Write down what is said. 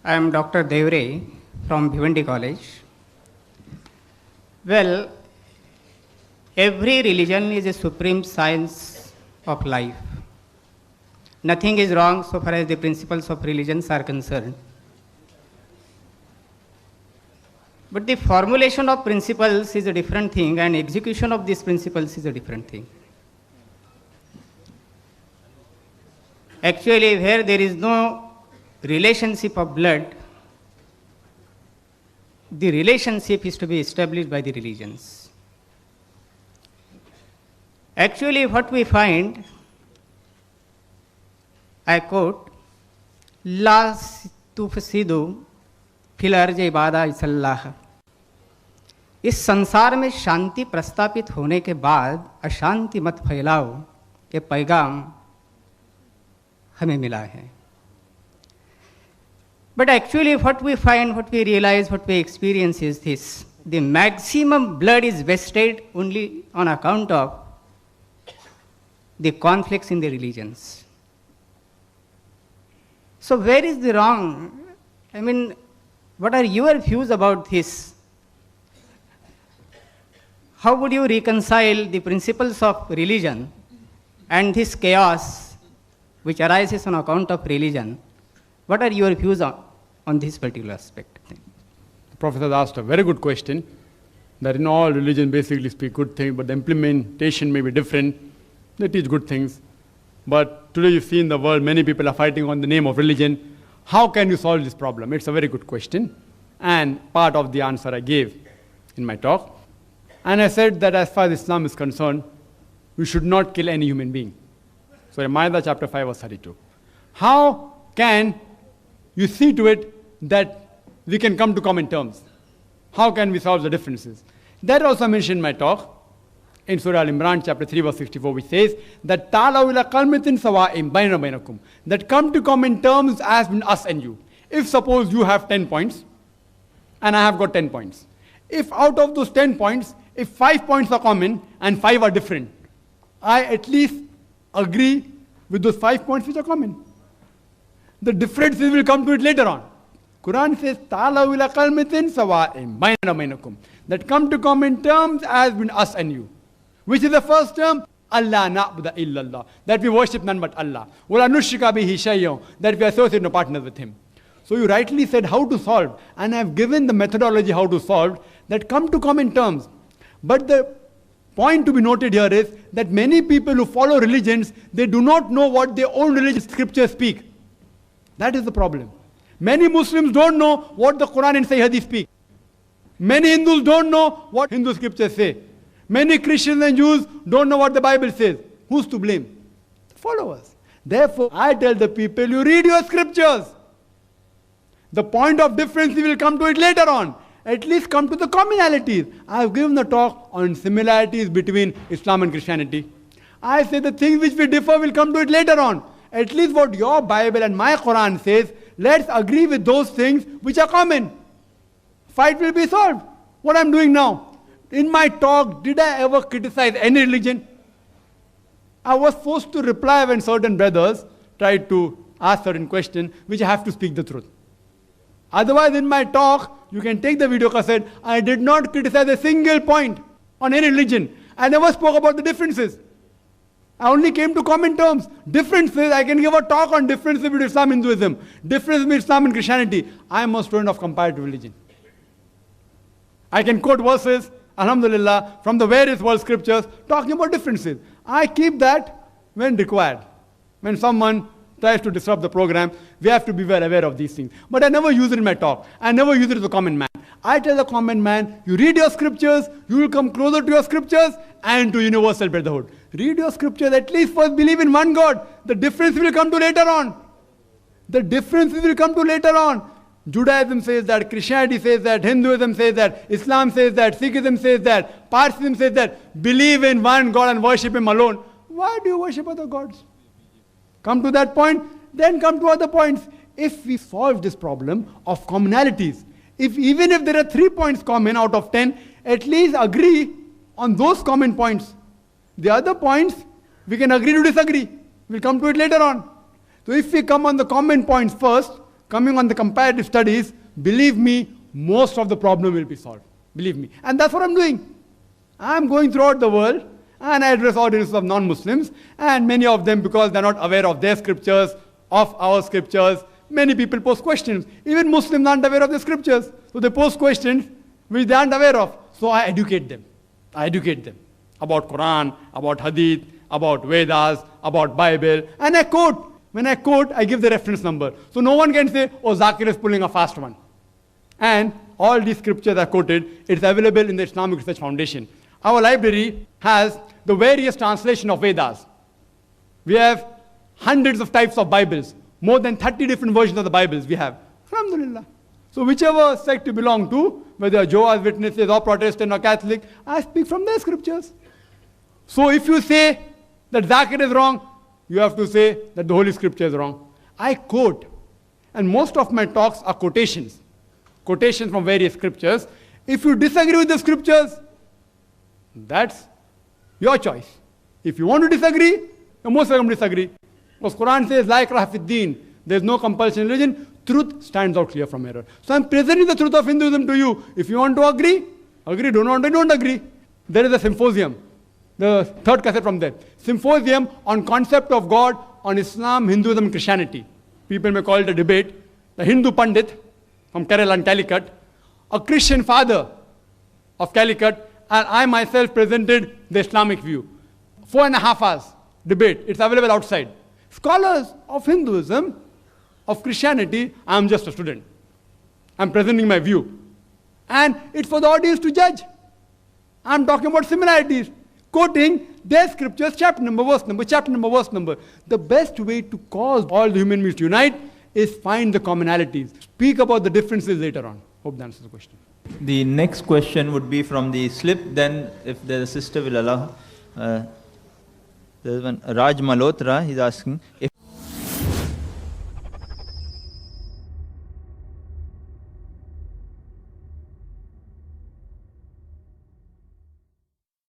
I am Dr. Devre from Bhiwandi College. Well, every religion is a supreme science of life. Nothing is wrong so far as the principles of religions are concerned. But the formulation of principles is a different thing, and execution of these principles is a different thing. Actually, where there is no relationship of blood, the relationship is to be established by the religions. Actually, what we find, I quote, La tufsidu fil ardi ba'da isallah. इस संसार में शांति प्रस्तापित होने के बाद अशांति मत फैलाओ, ये पैगाम हमें मिला है. But actually what we find, what we realize, what we experience is this: the maximum blood is wasted only on account of the conflicts in the religions. So where is the wrong? I mean, what are your views about this? How would you reconcile the principles of religion and this chaos which arises on account of religion? What are your views on this particular aspect? The Professor asked a very good question, that in all religion basically speak good things, but the implementation may be different. They teach good things. But today you see in the world many people are fighting on the name of religion. How can you solve this problem? It's a very good question. And part of the answer I gave in my talk. And I said that as far as Islam is concerned, we should not kill any human being. So in Maida chapter 5 verse 32. How can you see to it that we can come to common terms? How can we solve the differences? That also I mentioned in my talk in Surah Al-Imran chapter 3 verse 64, which says that ta'alaw ila kalmatin sawa'in bayna bainakum, that come to common terms as between us and you. If suppose you have 10 points and I have got 10 points. If out of those 10 points, if 5 points are common and 5 are different, I at least agree with those 5 points which are common. The differences will come to it later on. Quran says, ta'alaw ila kalmatin sawa'in bayna bainakum, that come to common terms as between us and you. Which is the first term? Allah na'budu illallah, that we worship none but Allah. Wala nushrika bihi shay'an, that we associate no partners with him. So you rightly said how to solve, and I have given the methodology how to solve, that come to common terms. But the point to be noted here is that many people who follow religions, they do not know what their own religious scriptures speak. That is the problem. Many Muslims don't know what the Quran and Sahih Hadith speak. Many Hindus don't know what Hindu scriptures say. Many Christians and Jews don't know what the Bible says. Who's to blame? The followers. Therefore, I tell the people, you read your scriptures. The point of difference, we will come to it later on. At least come to the commonalities. I have given a talk on similarities between Islam and Christianity. I say the things which we differ, will come to it later on. At least what your Bible and my Quran says, let's agree with those things which are common. Fight will be solved. What I'm doing now. In my talk, did I ever criticize any religion? I was forced to reply when certain brothers tried to ask certain questions, which I have to speak the truth. Otherwise, in my talk, you can take the video cassette, I did not criticize a single point on any religion. I never spoke about the differences. I only came to common terms. Differences, I can give a talk on differences between Islam and Hinduism, differences between Islam and Christianity. I am a student of comparative religion. I can quote verses, alhamdulillah, from the various world scriptures, talking about differences. I keep that when required. When someone tries to disrupt the program, we have to be well aware of these things. But I never use it in my talk. I never use it as a common man. I tell the common man, you read your scriptures, you will come closer to your scriptures and to universal brotherhood. Read your scriptures, at least first believe in one God. The difference will come to later on. The differences will come to later on. Judaism says that, Christianity says that, Hinduism says that, Islam says that, Sikhism says that, Parsiism says that. Believe in one God and worship him alone. Why do you worship other gods? Come to that point, then come to other points. If we solve this problem of commonalities, even if there are 3 points common out of 10, at least agree on those common points. The other points, we can agree to disagree. We'll come to it later on. So if we come on the common points first, coming on the comparative studies, believe me, most of the problem will be solved. Believe me. And that's what I'm doing. I'm going throughout the world and I address audiences of non-Muslims, and many of them, because they're not aware of their scriptures, of our scriptures, many people post questions. Even Muslims aren't aware of the scriptures. So they post questions which they aren't aware of. So I educate them. I educate them about Quran, about Hadith, about Vedas, about Bible, and I quote. When I quote, I give the reference number. So no one can say, oh, Zakir is pulling a fast one. And all these scriptures are quoted. It's available in the Islamic Research Foundation. Our library has the various translation of Vedas. We have hundreds of types of Bibles. More than 30 different versions of the Bibles we have. Alhamdulillah. So whichever sect you belong to, whether Jehovah's Witnesses or Protestant or Catholic, I speak from their scriptures. So if you say that Zakir is wrong, you have to say that the Holy Scripture is wrong. I quote. And most of my talks are quotations. Quotations from various scriptures. If you disagree with the scriptures, that's your choice. If you want to disagree, most of them disagree. Because Quran says, La ikraha fid deen. There is no compulsion in religion. Truth stands out clear from error. So I'm presenting the truth of Hinduism to you. If you want to agree, agree. Don't agree. There is a symposium. The third cassette from there. Symposium on concept of God, on Islam, Hinduism, and Christianity. People may call it a debate. The Hindu Pandit from Kerala and Calicut, a Christian father of Calicut, and I myself presented the Islamic view. 4.5 hours debate. It's available outside. Scholars of Hinduism, of Christianity, I'm just a student. I'm presenting my view. And it's for the audience to judge. I'm talking about similarities, quoting their scriptures, chapter number, verse number, chapter number, verse number. The best way to cause all the human beings to unite is find the commonalities. Speak about the differences later on. Hope that answers the question. The next question would be from the slip. Then, if the sister will allow, there's one Raj Malhotra. He's asking, if